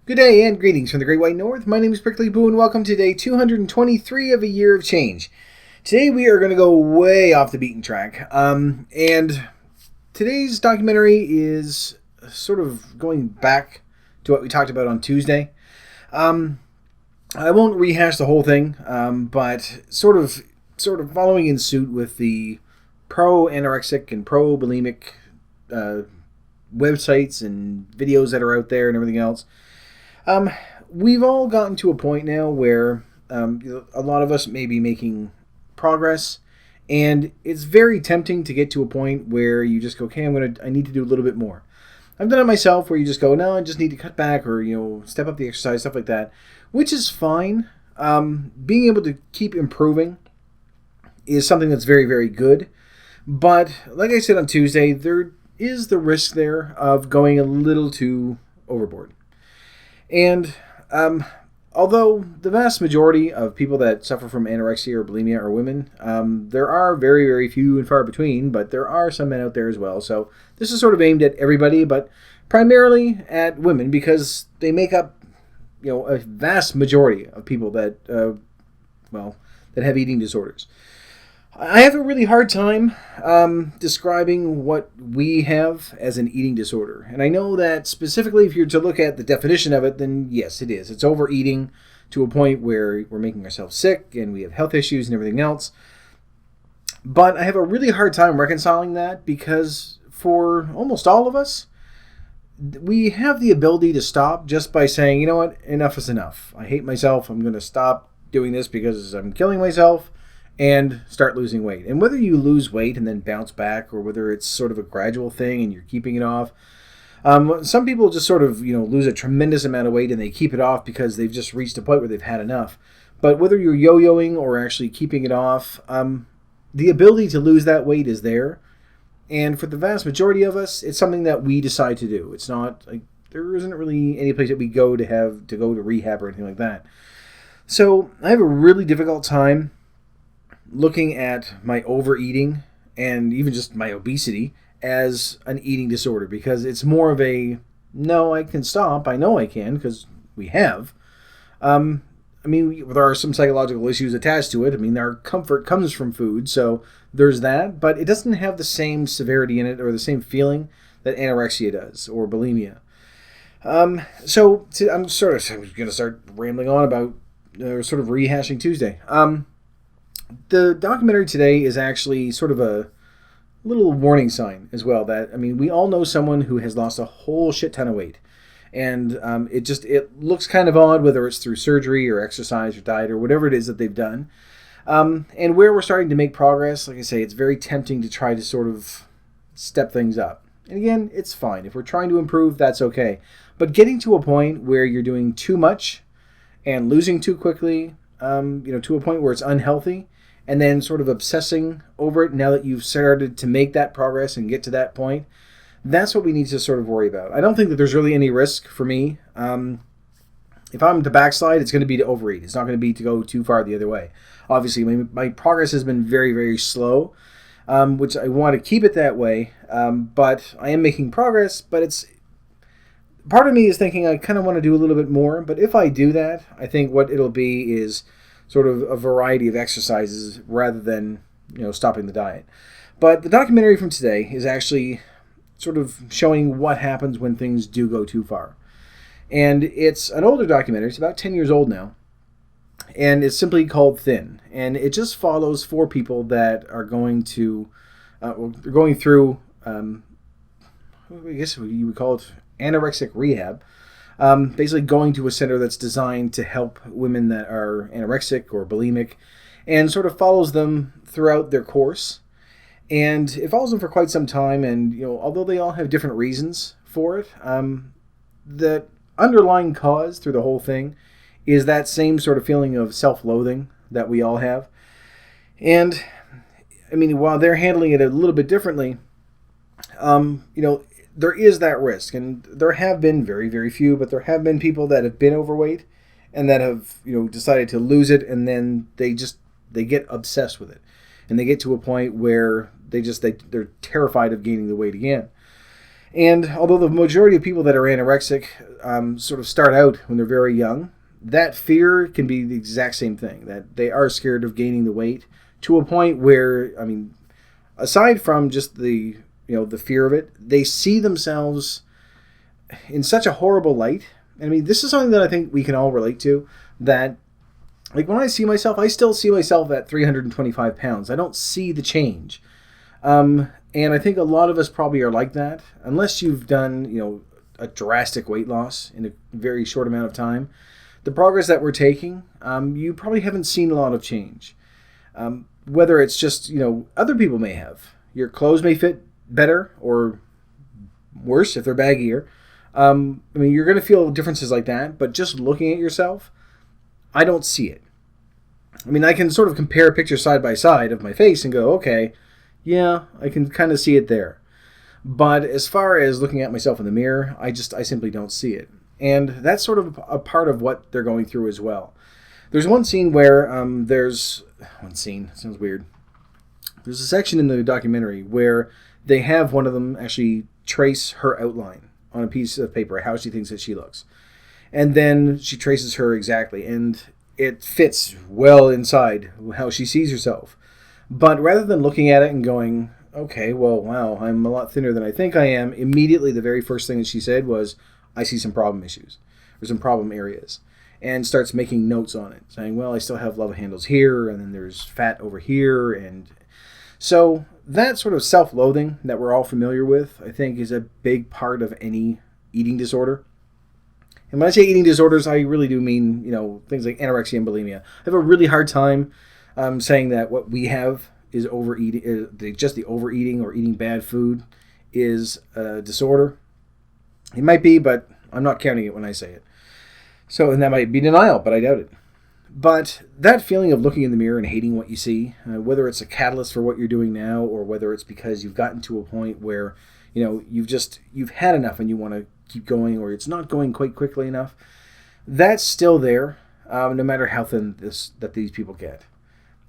Good day and greetings from the Great White North. My name is Prickly Boo and welcome to day 223 of a year of change. Today we are going to go way off the beaten track. And today's documentary is sort of going back to what we talked about on Tuesday. I won't rehash the whole thing, but sort of following in suit with the pro-anorexic and pro-bulimic websites and videos that are out there and everything else. We've all gotten to a point now where a lot of us may be making progress, and it's very tempting to get to a point where you just go, okay, I need to do a little bit more. I've done it myself where you just go, no, I just need to cut back or, step up the exercise, stuff like that, which is fine. Being able to keep improving is something that's very, very good. But like I said on Tuesday, there is the risk there of going a little too overboard. And although the vast majority of people that suffer from anorexia or bulimia are women, there are very, very few and far between, but there are some men out there as well. So this is sort of aimed at everybody, but primarily at women because they make up, a vast majority of people that, that have eating disorders. I have a really hard time describing what we have as an eating disorder. And I know that specifically if you're to look at the definition of it, then yes, it is. It's overeating to a point where we're making ourselves sick and we have health issues and everything else. But I have a really hard time reconciling that because for almost all of us, we have the ability to stop just by saying, you know what, enough is enough. I hate myself. I'm going to stop doing this because I'm killing myself. And start losing weight. And whether you lose weight and then bounce back, or whether it's sort of a gradual thing and you're keeping it off. Some people just sort of, lose a tremendous amount of weight and they keep it off because they've just reached a point where they've had enough. But whether you're yo-yoing or actually keeping it off, the ability to lose that weight is there. And for the vast majority of us, it's something that we decide to do. It's not like there isn't really any place that we go to go to rehab or anything like that. So I have a really difficult time looking at my overeating and even just my obesity as an eating disorder because it's more of a, no, I can stop. I know I can because we have. There are some psychological issues attached to it. Our comfort comes from food, so there's that, but it doesn't have the same severity in it or the same feeling that anorexia does or bulimia. I'm going to start rambling on about sort of rehashing Tuesday. The documentary today is actually sort of a little warning sign as well that, we all know someone who has lost a whole shit ton of weight. And it looks kind of odd whether it's through surgery or exercise or diet or whatever it is that they've done. And where we're starting to make progress, like I say, it's very tempting to try to sort of step things up. And again, it's fine. If we're trying to improve, that's okay. But getting to a point where you're doing too much and losing too quickly, to a point where it's unhealthy, and then sort of obsessing over it now that you've started to make that progress and get to that point, that's what we need to sort of worry about. I don't think that there's really any risk for me. If I'm to backslide, it's going to be to overeat. It's not going to be to go too far the other way. Obviously, my progress has been very, very slow, which I want to keep it that way. But I am making progress, but it's part of me is thinking I kind of want to do a little bit more. But if I do that, I think what it'll be is sort of a variety of exercises rather than, stopping the diet. But the documentary from today is actually sort of showing what happens when things do go too far. And it's an older documentary. It's about 10 years old now. And it's simply called Thin. And it just follows 4 people that are going through, I guess you would call it anorexic rehab. Basically going to a center that's designed to help women that are anorexic or bulimic and sort of follows them throughout their course. And it follows them for quite some time. And, although they all have different reasons for it, the underlying cause through the whole thing is that same sort of feeling of self-loathing that we all have. And, while they're handling it a little bit differently, there is that risk, and there have been very, very few, but there have been people that have been overweight and that have, decided to lose it, and then they get obsessed with it, and they get to a point where they're terrified of gaining the weight again. And although the majority of people that are anorexic sort of start out when they're very young, that fear can be the exact same thing, that they are scared of gaining the weight to a point where, I mean, aside from just the fear of it, they see themselves in such a horrible light. I mean, this is something that I think we can all relate to, that like when I see myself, I still see myself at 325 pounds. I don't see the change. And I think a lot of us probably are like that, unless you've done, a drastic weight loss in a very short amount of time. The progress that we're taking, you probably haven't seen a lot of change. Whether it's just, other people may have. Your clothes may fit better or worse if they're baggier. I mean, you're going to feel differences like that, but just looking at yourself, I don't see it. I mean, I can sort of compare pictures side by side of my face and go, okay, yeah, I can kind of see it there. But as far as looking at myself in the mirror, I simply don't see it. And that's sort of a part of what they're going through as well. There's one scene where sounds weird. There's a section in the documentary where they have one of them actually trace her outline on a piece of paper, how she thinks that she looks. And then she traces her exactly, and it fits well inside how she sees herself. But rather than looking at it and going, okay, well, wow, I'm a lot thinner than I think I am, immediately the very first thing that she said was, I see some problem issues, or some problem areas, and starts making notes on it, saying, well, I still have love handles here, and then there's fat over here. And so that sort of self-loathing that we're all familiar with, I think, is a big part of any eating disorder. And when I say eating disorders, I really do mean, things like anorexia and bulimia. I have a really hard time saying that what we have is overeating, just the overeating or eating bad food is a disorder. It might be, but I'm not counting it when I say it. So, and that might be denial, but I doubt it. But that feeling of looking in the mirror and hating what you see, whether it's a catalyst for what you're doing now, or whether it's because you've gotten to a point where, you've had enough and you want to keep going, or it's not going quite quickly enough, that's still there, no matter how thin that these people get.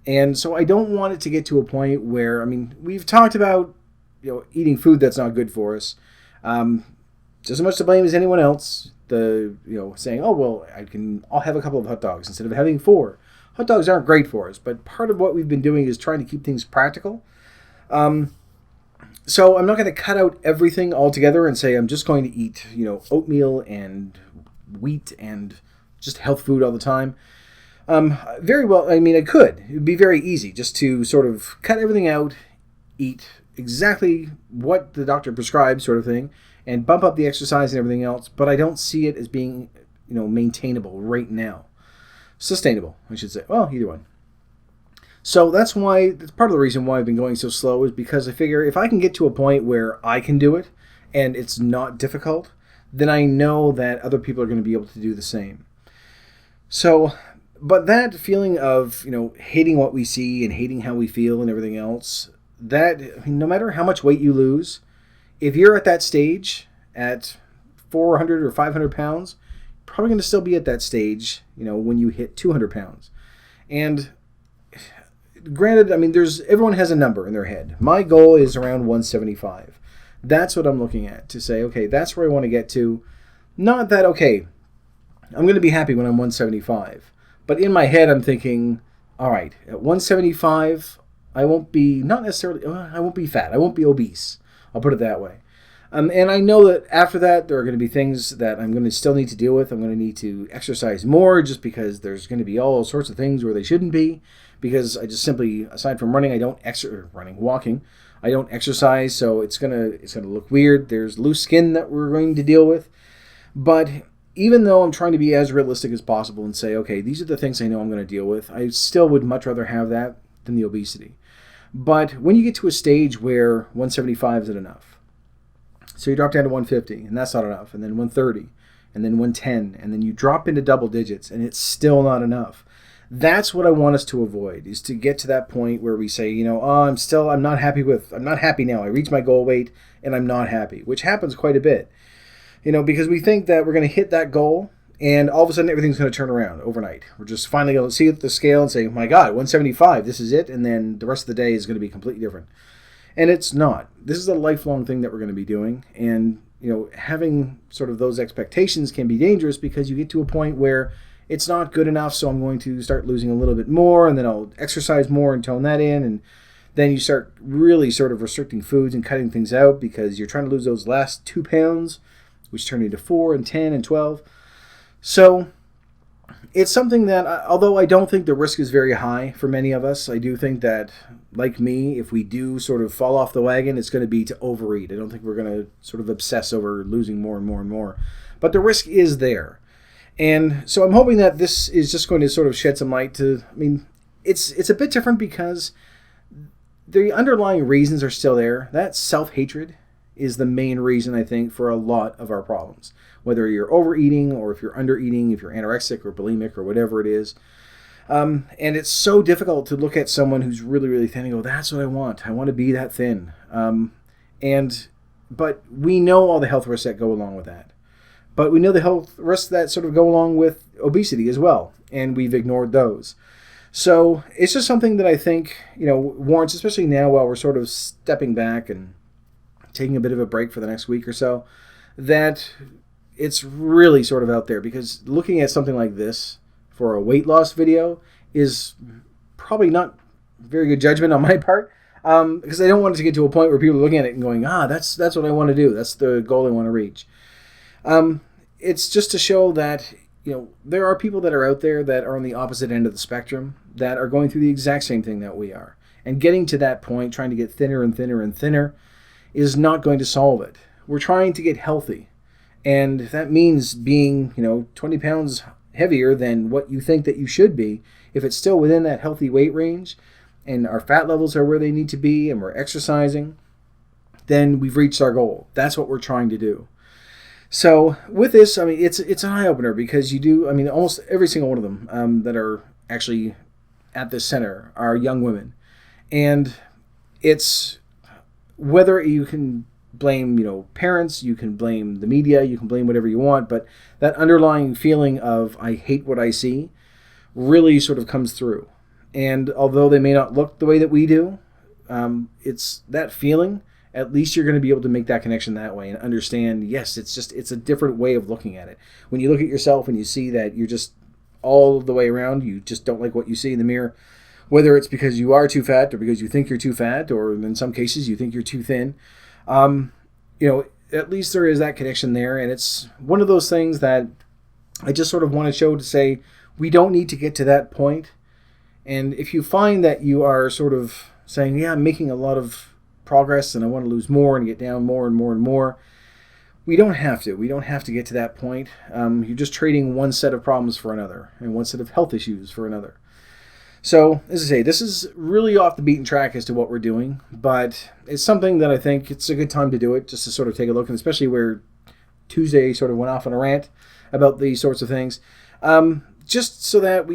And so I don't want it to get to a point where, I mean, we've talked about, eating food that's not good for us. Just as much to blame as anyone else. Saying, oh, well, I'll have a couple of hot dogs instead of having 4. Hot dogs aren't great for us, but part of what we've been doing is trying to keep things practical. So I'm not going to cut out everything altogether and say I'm just going to eat, oatmeal and wheat and just health food all the time. Very well, I mean, I could. It would be very easy just to sort of cut everything out, eat exactly what the doctor prescribes, sort of thing, and bump up the exercise and everything else, but I don't see it as being, maintainable right now. Sustainable, I should say. Well, either one. So that's part of the reason why I've been going so slow, is because I figure if I can get to a point where I can do it and it's not difficult, then I know that other people are going to be able to do the same. So, but that feeling of, hating what we see and hating how we feel and everything else, no matter how much weight you lose, if you're at that stage at 400 or 500 pounds, you're probably going to still be at that stage, when you hit 200 pounds. And granted, I mean, everyone has a number in their head. My goal is around 175. That's what I'm looking at, to say, okay, that's where I want to get to. Not that, okay, I'm going to be happy when I'm 175. But in my head, I'm thinking, all right, at 175, I won't be fat. I won't be obese. I'll put it that way. And I know that after that, there are going to be things that I'm going to still need to deal with. I'm going to need to exercise more, just because there's going to be all sorts of things where they shouldn't be. Because I just simply, aside from running, walking, I don't exercise, so it's gonna look weird. There's loose skin that we're going to deal with. But even though I'm trying to be as realistic as possible and say, okay, these are the things I know I'm going to deal with, I still would much rather have that than the obesity. But when you get to a stage where 175 isn't enough, so you drop down to 150, and that's not enough, and then 130, and then 110, and then you drop into double digits, and it's still not enough. That's what I want us to avoid, is to get to that point where we say, I'm not happy now. I reached my goal weight, and I'm not happy, which happens quite a bit. Because we think that we're going to hit that goal, and all of a sudden everything's going to turn around overnight. We're just finally going to see the scale and say, my God, 175, this is it, and then the rest of the day is going to be completely different. And it's not. This is a lifelong thing that we're going to be doing. And, having sort of those expectations can be dangerous because you get to a point where it's not good enough, so I'm going to start losing a little bit more, and then I'll exercise more and tone that in, and then you start really sort of restricting foods and cutting things out because you're trying to lose those last 2 pounds, which turn into 4 and 10 and 12. So it's something that, although I don't think the risk is very high for many of us, I do think that, like me, if we do sort of fall off the wagon, it's going to be to overeat. I don't think we're going to sort of obsess over losing more and more and more. But the risk is there. And so I'm hoping that this is just going to sort of shed some light to, it's a bit different because the underlying reasons are still there. That self-hatred is the main reason, I think, for a lot of our problems. Whether you're overeating or if you're undereating, if you're anorexic or bulimic or whatever it is. And it's so difficult to look at someone who's really, really thin and go, that's what I want. I want to be that thin. But we know all the health risks that go along with that. But we know the health risks that sort of go along with obesity as well, and we've ignored those. So it's just something that I think, warrants, especially now while we're sort of stepping back and taking a bit of a break for the next week or so, that it's really sort of out there. Because looking at something like this for a weight loss video is probably not very good judgment on my part, because I don't want it to get to a point where people are looking at it and going, that's what I want to do. That's the goal I want to reach. It's just to show that, there are people that are out there that are on the opposite end of the spectrum that are going through the exact same thing that we are. And getting to that point, trying to get thinner and thinner and thinner, is not going to solve it. We're trying to get healthy. And if that means being, 20 pounds heavier than what you think that you should be, if it's still within that healthy weight range and our fat levels are where they need to be and we're exercising, then we've reached our goal. That's what we're trying to do. So with this, it's an eye-opener because you do, almost every single one of them that are actually at this center are young women. And it's whether you can blame, parents, you can blame the media, you can blame whatever you want, but that underlying feeling of I hate what I see really sort of comes through. And although they may not look the way that we do, it's that feeling. At least you're going to be able to make that connection that way and understand, yes, it's a different way of looking at it. When you look at yourself and you see that you're just all the way around, you just don't like what you see in the mirror, whether it's because you are too fat or because you think you're too fat, or in some cases you think you're too thin, at least there is that connection there. And it's one of those things that I just sort of want to show to say, we don't need to get to that point. And if you find that you are sort of saying, I'm making a lot of progress and I want to lose more and get down more and more and more, we don't have to. We don't have to get to that point. You're just trading one set of problems for another and one set of health issues for another. So, as I say, this is really off the beaten track as to what we're doing, but it's something that I think it's a good time to do it, just to sort of take a look, and especially where Tuesday sort of went off on a rant about these sorts of things. Just so that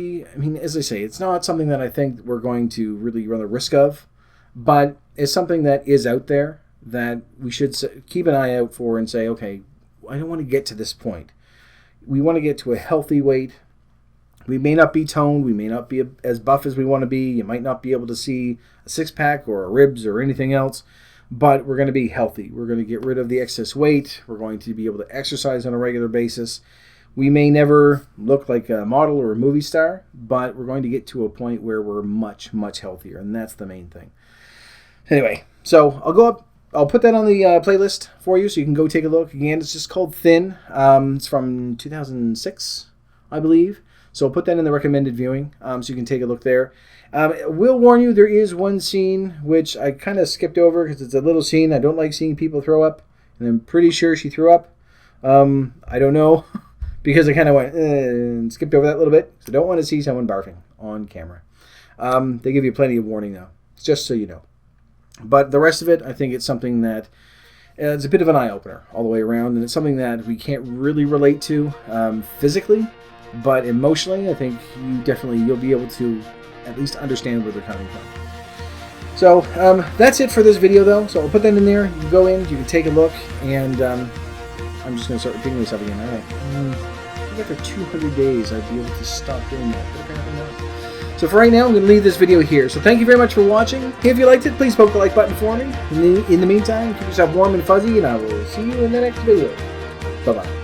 as I say, it's not something that I think we're going to really run the risk of, but it's something that is out there that we should keep an eye out for and say, okay, I don't want to get to this point. We want to get to a healthy weight. We may not be toned. We may not be as buff as we want to be. You might not be able to see a six-pack or a ribs or anything else, but we're going to be healthy. We're going to get rid of the excess weight. We're going to be able to exercise on a regular basis. We may never look like a model or a movie star, but we're going to get to a point where we're much, much healthier, and that's the main thing. Anyway, so I'll put that on the playlist for you so you can go take a look. Again, it's just called Thin. It's from 2006, I believe. So I'll put that in the recommended viewing so you can take a look there. I will warn you, there is one scene which I kind of skipped over because it's a little scene. I don't like seeing people throw up, and I'm pretty sure she threw up. I don't know because I kind of went and skipped over that a little bit. So I don't want to see someone barfing on camera. They give you plenty of warning, though, just so you know. But the rest of it, I think it's something that it's a bit of an eye-opener all the way around, and it's something that we can't really relate to physically, but emotionally, I think you'll be able to at least understand where they're coming from. So that's it for this video, though. So I'll put that in there. You can go in, you can take a look, and I'm just going to start repeating myself again. All right. think after 200 days I'd be able to stop doing that, but apparently not. So for right now, I'm going to leave this video here. So thank you very much for watching. If you liked it, please poke the like button for me. In the meantime, keep yourself warm and fuzzy, and I will see you in the next video. Bye-bye.